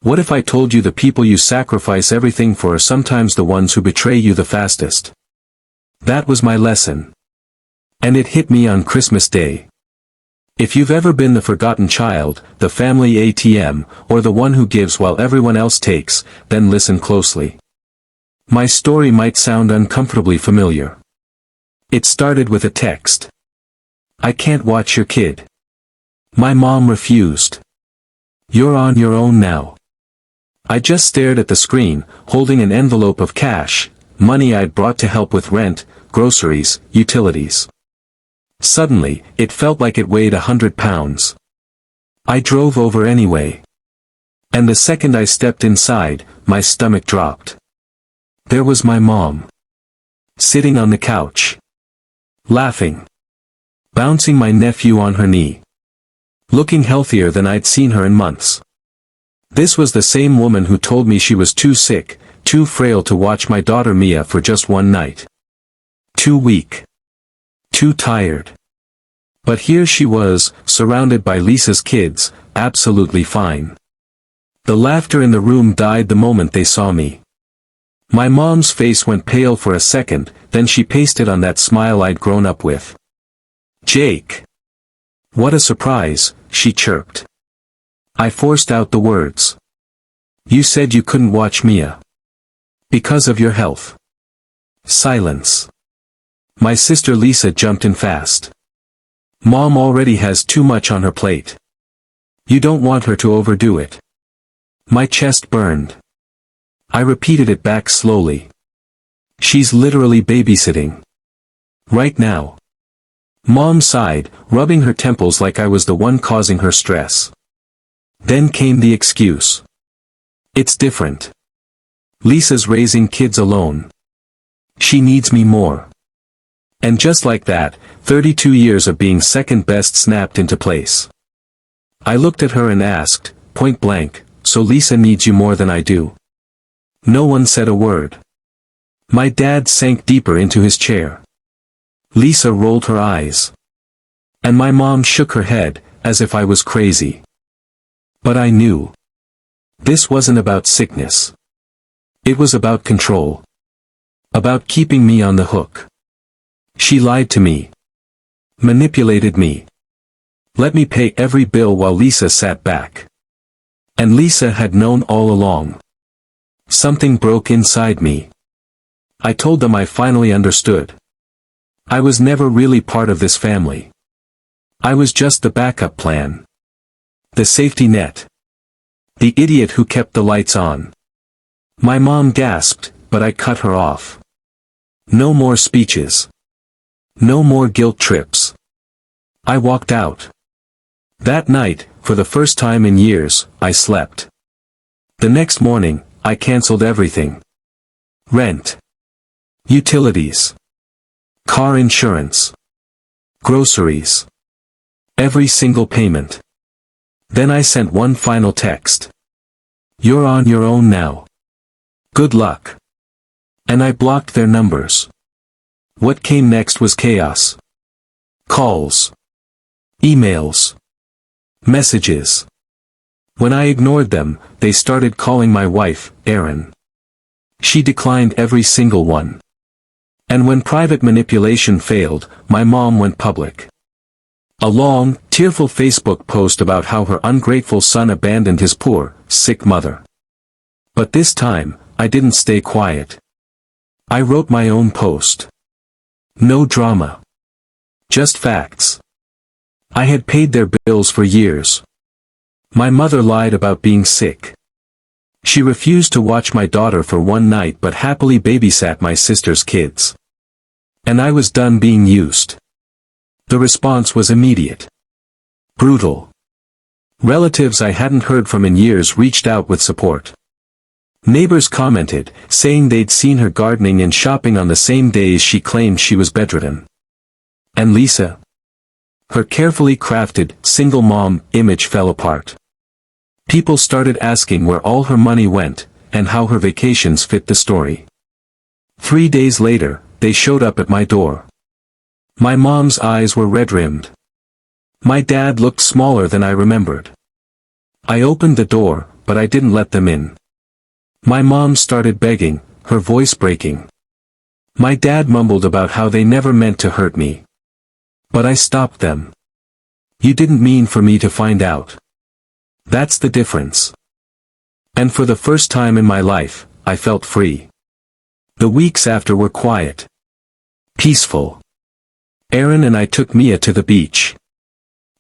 What if I told you the people you sacrifice everything for are sometimes the ones who betray you the fastest? That was my lesson. And it hit me on Christmas Day. If you've ever been the forgotten child, the family ATM, or the one who gives while everyone else takes, then listen closely. My story might sound uncomfortably familiar. It started with a text. "I can't watch your kid. My mom refused. You're on your own now." I just stared at the screen, holding an envelope of cash, money I'd brought to help with rent, groceries, utilities. Suddenly, it felt like it weighed 100 pounds. I drove over anyway. And the second I stepped inside, my stomach dropped. There was my mom. Sitting on the couch. Laughing. Bouncing my nephew on her knee. Looking healthier than I'd seen her in months. This was the same woman who told me she was too sick, too frail to watch my daughter Mia for just one night. Too weak. Too tired. But here she was, surrounded by Lisa's kids, absolutely fine. The laughter in the room died the moment they saw me. My mom's face went pale for a second, then she pasted on that smile I'd grown up with. "Jake." "What a surprise," she chirped. I forced out the words. "You said you couldn't watch Mia. Because of your health." Silence. My sister Lisa jumped in fast. "Mom already has too much on her plate. You don't want her to overdo it." My chest burned. I repeated it back slowly. "She's literally babysitting. Right now." Mom sighed, rubbing her temples like I was the one causing her stress. Then came the excuse. "It's different. Lisa's raising kids alone. She needs me more." And just like that, 32 years of being second best snapped into place. I looked at her and asked, point blank, "So Lisa needs you more than I do?" No one said a word. My dad sank deeper into his chair. Lisa rolled her eyes. And my mom shook her head, as if I was crazy. But I knew. This wasn't about sickness. It was about control. About keeping me on the hook. She lied to me. Manipulated me. Let me pay every bill while Lisa sat back. And Lisa had known all along. Something broke inside me. I told them I finally understood. I was never really part of this family. I was just the backup plan. The safety net. The idiot who kept the lights on. My mom gasped, but I cut her off. No more speeches. No more guilt trips. I walked out. That night, for the first time in years, I slept. The next morning, I canceled everything. Rent. Utilities. Car insurance. Groceries. Every single payment. Then I sent one final text. "You're on your own now. Good luck." And I blocked their numbers. What came next was chaos. Calls. Emails. Messages. When I ignored them, they started calling my wife, Erin. She declined every single one. And when private manipulation failed, my mom went public. A long, tearful Facebook post about how her ungrateful son abandoned his poor, sick mother. But this time, I didn't stay quiet. I wrote my own post. No drama. Just facts. I had paid their bills for years. My mother lied about being sick. She refused to watch my daughter for one night but happily babysat my sister's kids. And I was done being used. The response was immediate. Brutal. Relatives I hadn't heard from in years reached out with support. Neighbors commented, saying they'd seen her gardening and shopping on the same days she claimed she was bedridden. And Lisa? Her carefully crafted, single mom, image fell apart. People started asking where all her money went, and how her vacations fit the story. 3 days later, they showed up at my door. My mom's eyes were red-rimmed. My dad looked smaller than I remembered. I opened the door, but I didn't let them in. My mom started begging, her voice breaking. My dad mumbled about how they never meant to hurt me. But I stopped them. You didn't mean for me to find out. That's the difference. And for the first time in my life, I felt free. The weeks after were quiet. Peaceful. Aaron and I took Mia to the beach.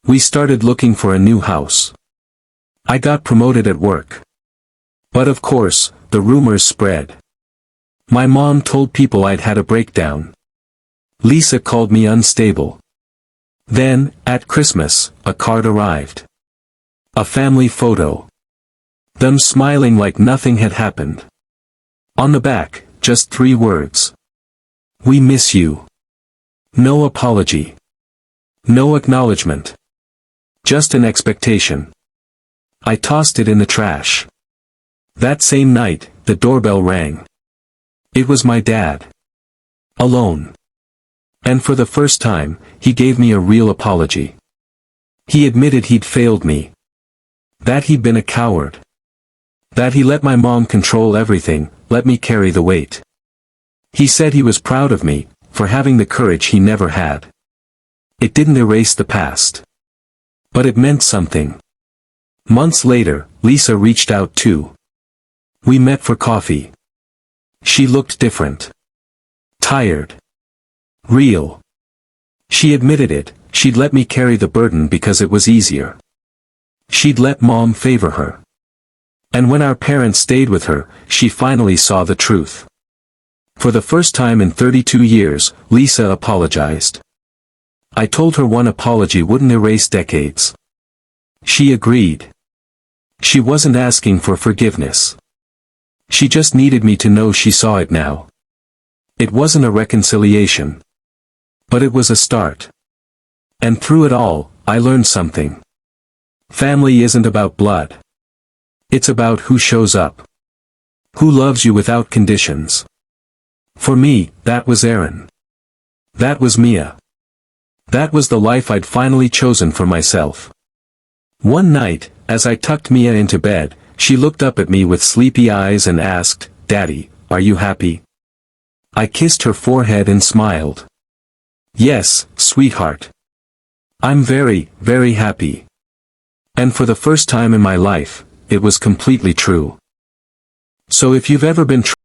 We started looking for a new house. I got promoted at work. But of course, the rumors spread. My mom told people I'd had a breakdown. Lisa called me unstable. Then, at Christmas, a card arrived. A family photo. Them smiling like nothing had happened. On the back, just 3 words. We miss you. No apology. No acknowledgement. Just an expectation. I tossed it in the trash. That same night, the doorbell rang. It was my dad. Alone. And for the first time, he gave me a real apology. He admitted he'd failed me. That he'd been a coward. That he let my mom control everything, let me carry the weight. He said he was proud of me, for having the courage he never had. It didn't erase the past. But it meant something. Months later, Lisa reached out too. We met for coffee. She looked different. Tired. Real. She admitted it, she'd let me carry the burden because it was easier. She'd let mom favor her. And when our parents stayed with her, she finally saw the truth. For the first time in 32 years, Lisa apologized. I told her one apology wouldn't erase decades. She agreed. She wasn't asking for forgiveness. She just needed me to know she saw it now. It wasn't a reconciliation. But it was a start. And through it all, I learned something. Family isn't about blood. It's about who shows up. Who loves you without conditions. For me, that was Aaron. That was Mia. That was the life I'd finally chosen for myself. One night, as I tucked Mia into bed, she looked up at me with sleepy eyes and asked, "Daddy, are you happy?" I kissed her forehead and smiled. "Yes, sweetheart. I'm very, very happy." And for the first time in my life, it was completely true. So if you've ever been